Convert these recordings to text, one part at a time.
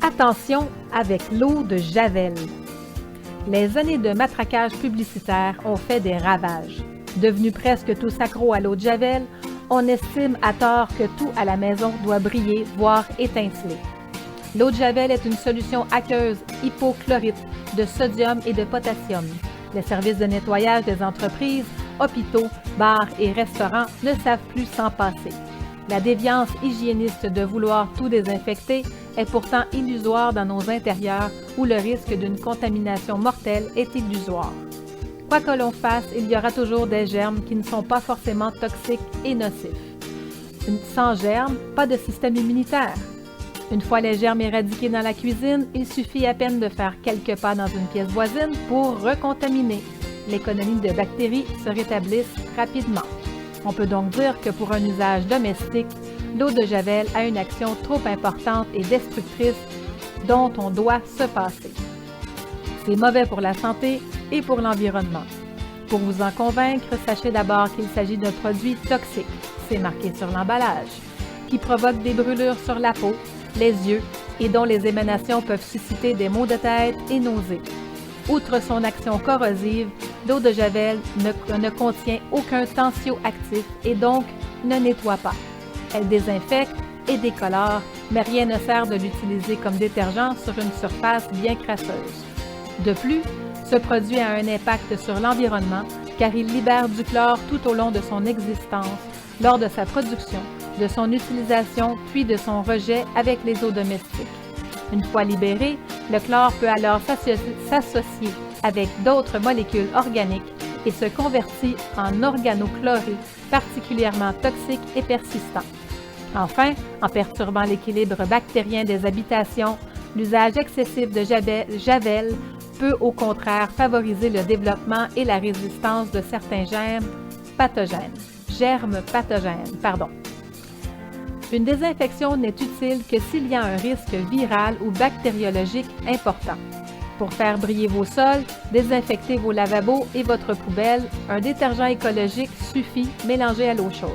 Attention avec l'eau de Javel. Les années de matraquage publicitaire ont fait des ravages. Devenus presque tous accros à l'eau de Javel, on estime à tort que tout à la maison doit briller, voire étinceler. L'eau de Javel est une solution aqueuse hypochlorite de sodium et de potassium. Les services de nettoyage des entreprises, hôpitaux, bars et restaurants ne savent plus s'en passer. La déviance hygiéniste de vouloir tout désinfecter est pourtant illusoire dans nos intérieurs où le risque d'une contamination mortelle est illusoire. Quoi que l'on fasse, il y aura toujours des germes qui ne sont pas forcément toxiques et nocifs. Sans germes, pas de système immunitaire. Une fois les germes éradiqués dans la cuisine, il suffit à peine de faire quelques pas dans une pièce voisine pour recontaminer. Les colonies de bactéries se rétablissent rapidement. On peut donc dire que pour un usage domestique, l'eau de Javel a une action trop importante et destructrice dont on doit se passer. C'est mauvais pour la santé et pour l'environnement. Pour vous en convaincre, sachez d'abord qu'il s'agit d'un produit toxique, c'est marqué sur l'emballage, qui provoque des brûlures sur la peau, les yeux et dont les émanations peuvent susciter des maux de tête et nausées. Outre son action corrosive, l'eau de Javel ne contient aucun tensioactif et donc ne nettoie pas. Elle désinfecte et décolore, mais rien ne sert de l'utiliser comme détergent sur une surface bien crasseuse. De plus, ce produit a un impact sur l'environnement car il libère du chlore tout au long de son existence, lors de sa production, de son utilisation puis de son rejet avec les eaux domestiques. Une fois libéré, le chlore peut alors s'associer avec d'autres molécules organiques et se convertit en organochloré particulièrement toxique et persistant. Enfin, en perturbant l'équilibre bactérien des habitations, l'usage excessif de Javel peut au contraire favoriser le développement et la résistance de certains germes pathogènes. Une désinfection n'est utile que s'il y a un risque viral ou bactériologique important. Pour faire briller vos sols, désinfecter vos lavabos et votre poubelle, un détergent écologique suffit mélangé à l'eau chaude.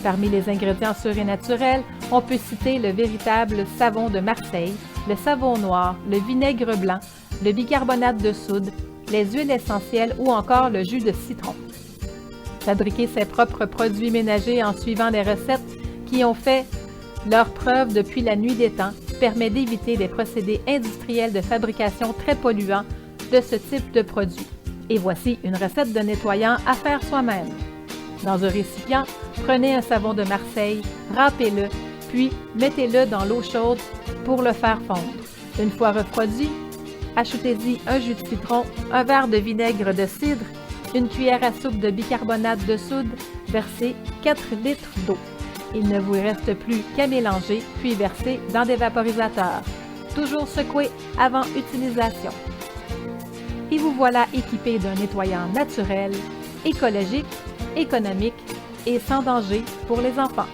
Parmi les ingrédients sûrs et naturels, on peut citer le véritable savon de Marseille, le savon noir, le vinaigre blanc, le bicarbonate de soude, les huiles essentielles ou encore le jus de citron. Fabriquer ses propres produits ménagers en suivant des recettes qui ont fait leur preuve depuis la nuit des temps permet d'éviter des procédés industriels de fabrication très polluants de ce type de produit. Et voici une recette de nettoyant à faire soi-même. Dans un récipient, prenez un savon de Marseille, râpez-le, puis mettez-le dans l'eau chaude pour le faire fondre. Une fois refroidi, ajoutez-y un jus de citron, un verre de vinaigre de cidre, une cuillère à soupe de bicarbonate de soude, versez 4 litres d'eau. Il ne vous reste plus qu'à mélanger, puis verser dans des vaporisateurs. Toujours secouer avant utilisation. Et vous voilà équipé d'un nettoyant naturel, écologique, économique et sans danger pour les enfants.